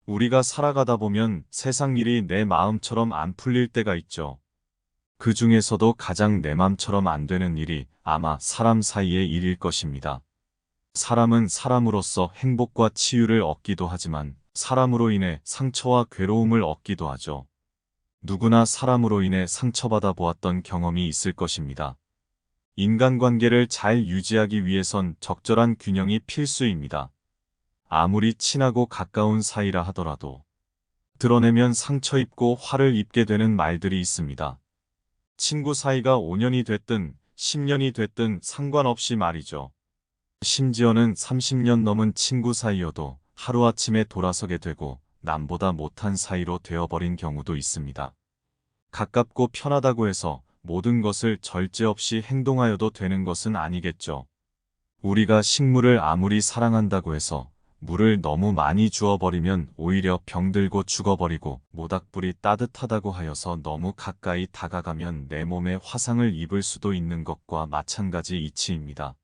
우리가 살아가다 보면 세상 일이 내 마음처럼 안 풀릴 때가 있죠. 그 중에서도 가장 내 맘처럼 안 되는 일이 아마 사람 사이의 일일 것입니다. 사람은 사람으로서 행복과 치유를 얻기도 하지만 사람으로 인해 상처와 괴로움을 얻기도 하죠. 누구나 사람으로 인해 상처받아 보았던 경험이 있을 것입니다. 인간관계를 잘 유지하기 위해선 적절한 균형이 필수입니다. 아무리 친하고 가까운 사이라 하더라도 드러내면 상처 입고 화를 입게 되는 말들이 있습니다. 친구 사이가 5년이 됐든 10년이 됐든 상관없이 말이죠. 심지어는 30년 넘은 친구 사이여도 하루아침에 돌아서게 되고 남보다 못한 사이로 되어버린 경우도 있습니다. 가깝고 편하다고 해서 모든 것을 절제 없이 행동하여도 되는 것은 아니겠죠. 우리가 식물을 아무리 사랑한다고 해서 물을 너무 많이 주어버리면 오히려 병들고 죽어버리고, 모닥불이 따뜻하다고 하여서 너무 가까이 다가가면 내 몸에 화상을 입을 수도 있는 것과 마찬가지 이치입니다.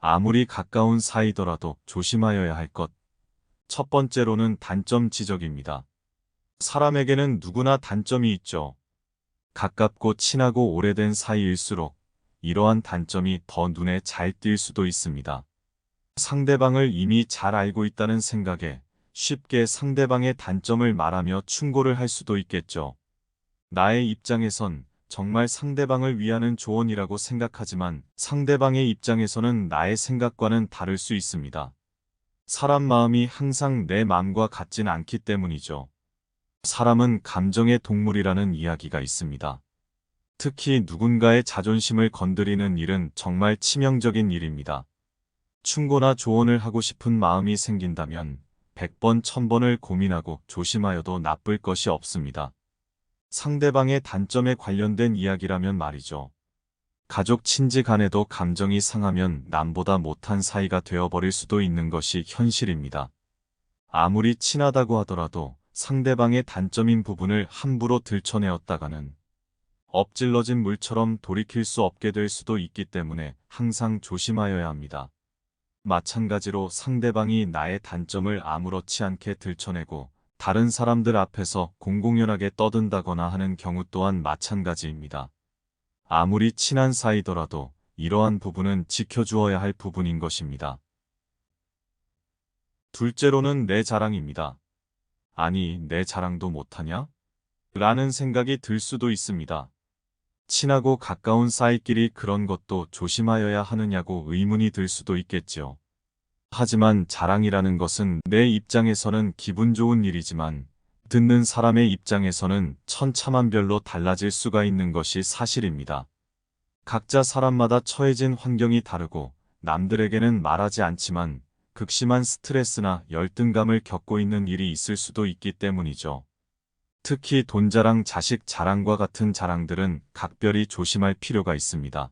아무리 가까운 사이더라도 조심하여야 할 것. 첫 번째로는 단점 지적입니다. 사람에게는 누구나 단점이 있죠. 가깝고 친하고 오래된 사이일수록 이러한 단점이 더 눈에 잘 띌 수도 있습니다. 상대방을 이미 잘 알고 있다는 생각에 쉽게 상대방의 단점을 말하며 충고를 할 수도 있겠죠. 나의 입장에선 정말 상대방을 위하는 조언이라고 생각하지만 상대방의 입장에서는 나의 생각과는 다를 수 있습니다. 사람 마음이 항상 내 마음과 같진 않기 때문이죠. 사람은 감정의 동물이라는 이야기가 있습니다. 특히 누군가의 자존심을 건드리는 일은 정말 치명적인 일입니다. 충고나 조언을 하고 싶은 마음이 생긴다면 100번, 1000번을 고민하고 조심하여도 나쁠 것이 없습니다. 상대방의 단점에 관련된 이야기라면 말이죠. 가족 친지 간에도 감정이 상하면 남보다 못한 사이가 되어버릴 수도 있는 것이 현실입니다. 아무리 친하다고 하더라도 상대방의 단점인 부분을 함부로 들춰내었다가는 엎질러진 물처럼 돌이킬 수 없게 될 수도 있기 때문에 항상 조심하여야 합니다. 마찬가지로 상대방이 나의 단점을 아무렇지 않게 들춰내고 다른 사람들 앞에서 공공연하게 떠든다거나 하는 경우 또한 마찬가지입니다. 아무리 친한 사이더라도 이러한 부분은 지켜주어야 할 부분인 것입니다. 둘째로는 내 자랑입니다. 아니, 내 자랑도 못하냐? 라는 생각이 들 수도 있습니다. 친하고 가까운 사이끼리 그런 것도 조심하여야 하느냐고 의문이 들 수도 있겠죠. 하지만 자랑이라는 것은 내 입장에서는 기분 좋은 일이지만 듣는 사람의 입장에서는 천차만별로 달라질 수가 있는 것이 사실입니다. 각자 사람마다 처해진 환경이 다르고 남들에게는 말하지 않지만 극심한 스트레스나 열등감을 겪고 있는 일이 있을 수도 있기 때문이죠. 특히 돈 자랑, 자식 자랑과 같은 자랑들은 각별히 조심할 필요가 있습니다.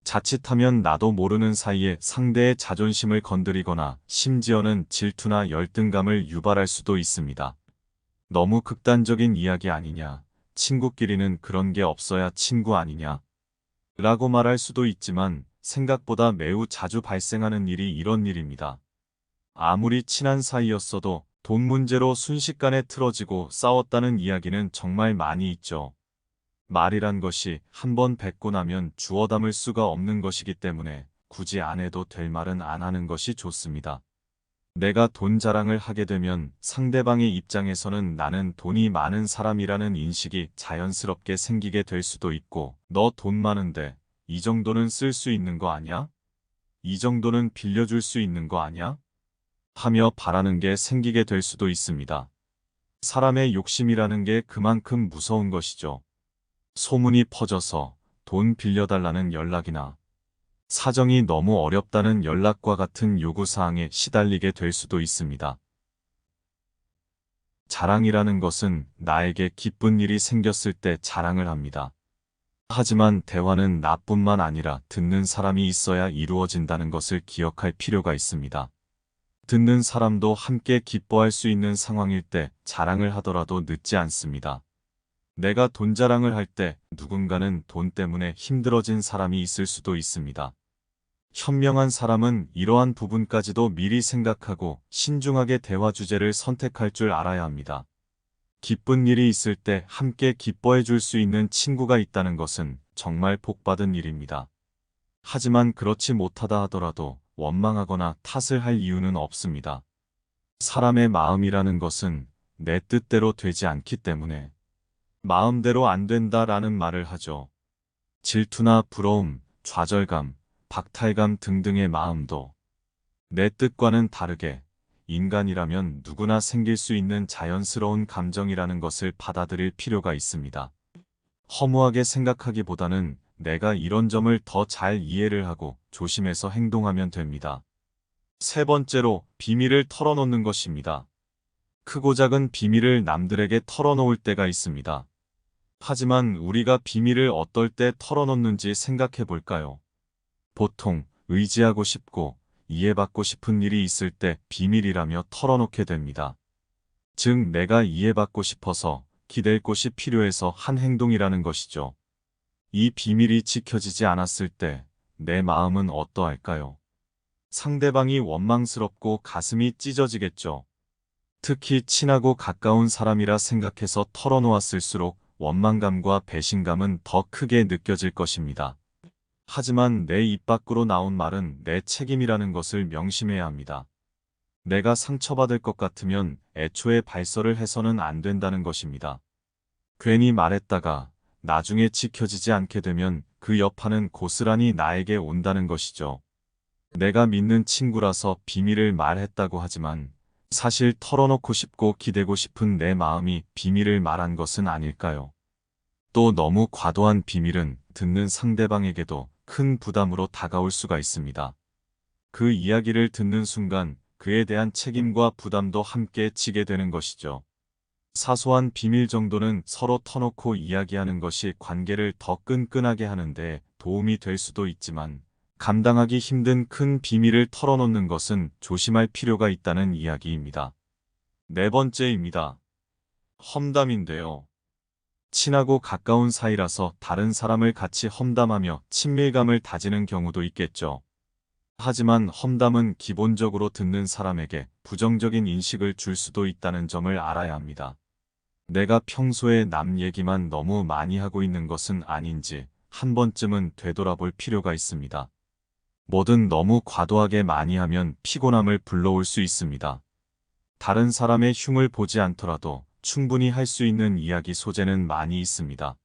자칫하면 나도 모르는 사이에 상대의 자존심을 건드리거나 심지어는 질투나 열등감을 유발할 수도 있습니다. 너무 극단적인 이야기 아니냐, 친구끼리는 그런 게 없어야 친구 아니냐, 라고 말할 수도 있지만 생각보다 매우 자주 발생하는 일이 이런 일입니다. 아무리 친한 사이였어도 돈 문제로 순식간에 틀어지고 싸웠다는 이야기는 정말 많이 있죠. 말이란 것이 한번 뱉고 나면 주워 담을 수가 없는 것이기 때문에 굳이 안 해도 될 말은 안 하는 것이 좋습니다. 내가 돈 자랑을 하게 되면 상대방의 입장에서는 나는 돈이 많은 사람이라는 인식이 자연스럽게 생기게 될 수도 있고, 너 돈 많은데 이 정도는 쓸 수 있는 거 아냐? 이 정도는 빌려줄 수 있는 거 아냐? 하며 바라는 게 생기게 될 수도 있습니다. 사람의 욕심이라는 게 그만큼 무서운 것이죠. 소문이 퍼져서 돈 빌려달라는 연락이나 사정이 너무 어렵다는 연락과 같은 요구사항에 시달리게 될 수도 있습니다. 자랑이라는 것은 나에게 기쁜 일이 생겼을 때 자랑을 합니다. 하지만 대화는 나뿐만 아니라 듣는 사람이 있어야 이루어진다는 것을 기억할 필요가 있습니다. 듣는 사람도 함께 기뻐할 수 있는 상황일 때 자랑을 하더라도 늦지 않습니다. 내가 돈 자랑을 할 때 누군가는 돈 때문에 힘들어진 사람이 있을 수도 있습니다. 현명한 사람은 이러한 부분까지도 미리 생각하고 신중하게 대화 주제를 선택할 줄 알아야 합니다. 기쁜 일이 있을 때 함께 기뻐해 줄 수 있는 친구가 있다는 것은 정말 복받은 일입니다. 하지만 그렇지 못하다 하더라도 원망하거나 탓을 할 이유는 없습니다. 사람의 마음이라는 것은 내 뜻대로 되지 않기 때문에 마음대로 안 된다라는 말을 하죠. 질투나 부러움, 좌절감, 박탈감 등등의 마음도 내 뜻과는 다르게 인간이라면 누구나 생길 수 있는 자연스러운 감정이라는 것을 받아들일 필요가 있습니다. 허무하게 생각하기보다는 내가 이런 점을 더 잘 이해를 하고 조심해서 행동하면 됩니다. 세 번째로 비밀을 털어놓는 것입니다. 크고 작은 비밀을 남들에게 털어놓을 때가 있습니다. 하지만 우리가 비밀을 어떨 때 털어놓는지 생각해 볼까요? 보통 의지하고 싶고 이해받고 싶은 일이 있을 때 비밀이라며 털어놓게 됩니다. 즉 내가 이해받고 싶어서 기댈 곳이 필요해서 한 행동이라는 것이죠. 이 비밀이 지켜지지 않았을 때 내 마음은 어떠할까요? 상대방이 원망스럽고 가슴이 찢어지겠죠. 특히 친하고 가까운 사람이라 생각해서 털어놓았을수록 원망감과 배신감은 더 크게 느껴질 것입니다. 하지만 내 입 밖으로 나온 말은 내 책임이라는 것을 명심해야 합니다. 내가 상처받을 것 같으면 애초에 발설을 해서는 안 된다는 것입니다. 괜히 말했다가 나중에 지켜지지 않게 되면 그 여파는 고스란히 나에게 온다는 것이죠. 내가 믿는 친구라서 비밀을 말했다고 하지만 사실 털어놓고 싶고 기대고 싶은 내 마음이 비밀을 말한 것은 아닐까요? 또 너무 과도한 비밀은 듣는 상대방에게도 큰 부담으로 다가올 수가 있습니다. 그 이야기를 듣는 순간 그에 대한 책임과 부담도 함께 지게 되는 것이죠. 사소한 비밀 정도는 서로 터놓고 이야기하는 것이 관계를 더 끈끈하게 하는데 도움이 될 수도 있지만 감당하기 힘든 큰 비밀을 털어놓는 것은 조심할 필요가 있다는 이야기입니다. 네 번째입니다. 험담인데요. 친하고 가까운 사이라서 다른 사람을 같이 험담하며 친밀감을 다지는 경우도 있겠죠. 하지만 험담은 기본적으로 듣는 사람에게 부정적인 인식을 줄 수도 있다는 점을 알아야 합니다. 내가 평소에 남 얘기만 너무 많이 하고 있는 것은 아닌지 한 번쯤은 되돌아볼 필요가 있습니다. 뭐든 너무 과도하게 많이 하면 피곤함을 불러올 수 있습니다. 다른 사람의 흉을 보지 않더라도 충분히 할 수 있는 이야기 소재는 많이 있습니다.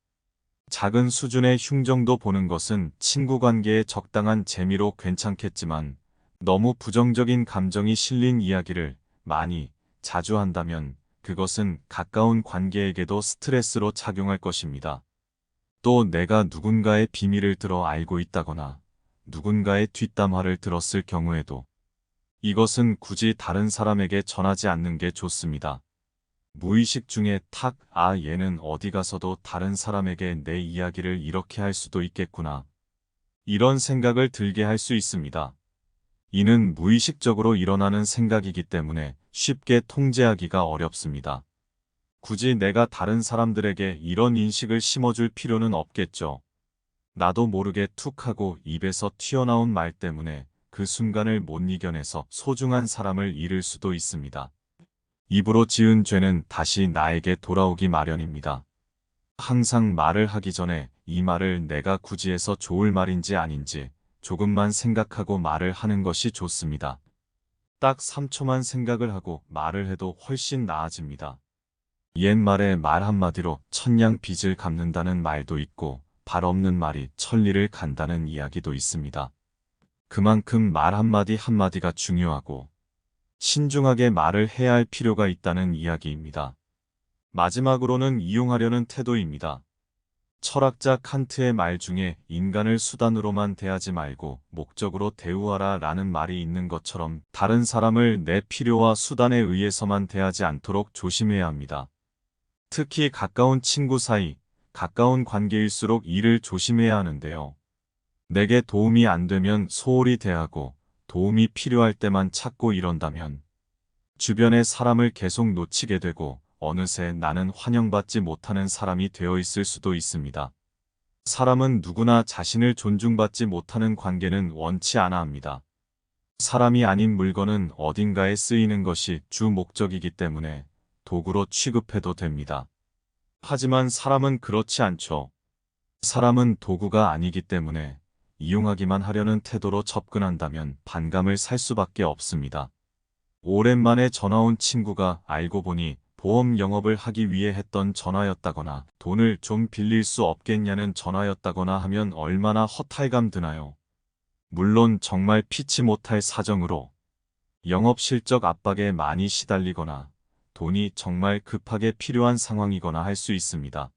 작은 수준의 흉 정도 보는 것은 친구 관계에 적당한 재미로 괜찮겠지만 너무 부정적인 감정이 실린 이야기를 많이, 자주 한다면 그것은 가까운 관계에게도 스트레스로 작용할 것입니다. 또 내가 누군가의 비밀을 들어 알고 있다거나 누군가의 뒷담화를 들었을 경우에도 이것은 굳이 다른 사람에게 전하지 않는 게 좋습니다. 무의식 중에 얘는 어디 가서도 다른 사람에게 내 이야기를 이렇게 할 수도 있겠구나. 이런 생각을 들게 할 수 있습니다. 이는 무의식적으로 일어나는 생각이기 때문에 쉽게 통제하기가 어렵습니다. 굳이 내가 다른 사람들에게 이런 인식을 심어줄 필요는 없겠죠. 나도 모르게 툭 하고 입에서 튀어나온 말 때문에 그 순간을 못 이겨내서 소중한 사람을 잃을 수도 있습니다. 입으로 지은 죄는 다시 나에게 돌아오기 마련입니다. 항상 말을 하기 전에 이 말을 내가 굳이 해서 좋을 말인지 아닌지 조금만 생각하고 말을 하는 것이 좋습니다. 딱 3초만 생각을 하고 말을 해도 훨씬 나아집니다. 옛말에 말 한마디로 천냥 빚을 갚는다는 말도 있고 발 없는 말이 천리를 간다는 이야기도 있습니다. 그만큼 말 한마디 한마디가 중요하고 신중하게 말을 해야 할 필요가 있다는 이야기입니다. 마지막으로는 이용하려는 태도입니다. 철학자 칸트의 말 중에 인간을 수단으로만 대하지 말고 목적으로 대우하라 라는 말이 있는 것처럼 다른 사람을 내 필요와 수단에 의해서만 대하지 않도록 조심해야 합니다. 특히 가까운 친구 사이, 가까운 관계일수록 이를 조심해야 하는데요. 내게 도움이 안 되면 소홀히 대하고 도움이 필요할 때만 찾고 이런다면 주변의 사람을 계속 놓치게 되고 어느새 나는 환영받지 못하는 사람이 되어 있을 수도 있습니다. 사람은 누구나 자신을 존중받지 못하는 관계는 원치 않아 합니다. 사람이 아닌 물건은 어딘가에 쓰이는 것이 주 목적이기 때문에 도구로 취급해도 됩니다. 하지만 사람은 그렇지 않죠. 사람은 도구가 아니기 때문에 이용하기만 하려는 태도로 접근한다면 반감을 살 수밖에 없습니다. 오랜만에 전화 온 친구가 알고 보니 보험 영업을 하기 위해 했던 전화였다거나 돈을 좀 빌릴 수 없겠냐는 전화였다거나 하면 얼마나 허탈감 드나요? 물론 정말 피치 못할 사정으로 영업 실적 압박에 많이 시달리거나 돈이 정말 급하게 필요한 상황이거나 할 수 있습니다.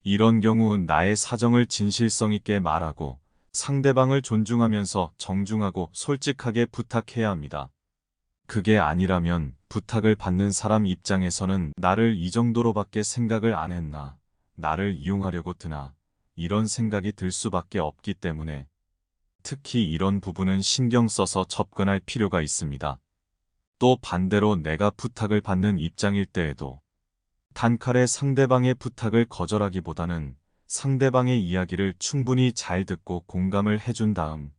이런 경우 나의 사정을 진실성 있게 말하고 상대방을 존중하면서 정중하고 솔직하게 부탁해야 합니다. 그게 아니라면 부탁을 받는 사람 입장에서는 나를 이 정도로밖에 생각을 안 했나, 나를 이용하려고 드나, 이런 생각이 들 수밖에 없기 때문에 특히 이런 부분은 신경 써서 접근할 필요가 있습니다. 또 반대로 내가 부탁을 받는 입장일 때에도 단칼에 상대방의 부탁을 거절하기보다는 상대방의 이야기를 충분히 잘 듣고 공감을 해준 다음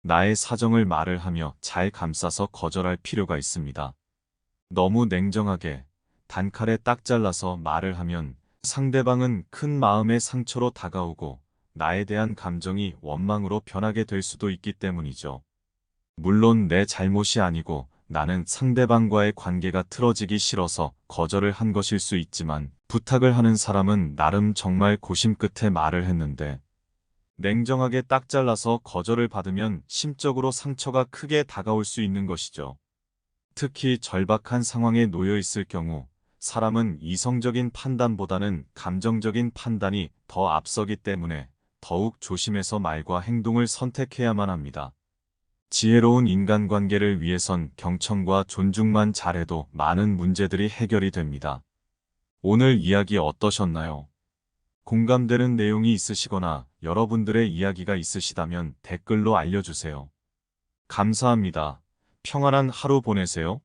나의 사정을 말을 하며 잘 감싸서 거절할 필요가 있습니다. 너무 냉정하게 단칼에 딱 잘라서 말을 하면 상대방은 큰 마음의 상처로 다가오고 나에 대한 감정이 원망으로 변하게 될 수도 있기 때문이죠. 물론 내 잘못이 아니고 나는 상대방과의 관계가 틀어지기 싫어서 거절을 한 것일 수 있지만 부탁을 하는 사람은 나름 정말 고심 끝에 말을 했는데 냉정하게 딱 잘라서 거절을 받으면 심적으로 상처가 크게 다가올 수 있는 것이죠. 특히 절박한 상황에 놓여 있을 경우 사람은 이성적인 판단보다는 감정적인 판단이 더 앞서기 때문에 더욱 조심해서 말과 행동을 선택해야만 합니다. 지혜로운 인간관계를 위해선 경청과 존중만 잘해도 많은 문제들이 해결이 됩니다. 오늘 이야기 어떠셨나요? 공감되는 내용이 있으시거나 여러분들의 이야기가 있으시다면 댓글로 알려주세요. 감사합니다. 평안한 하루 보내세요.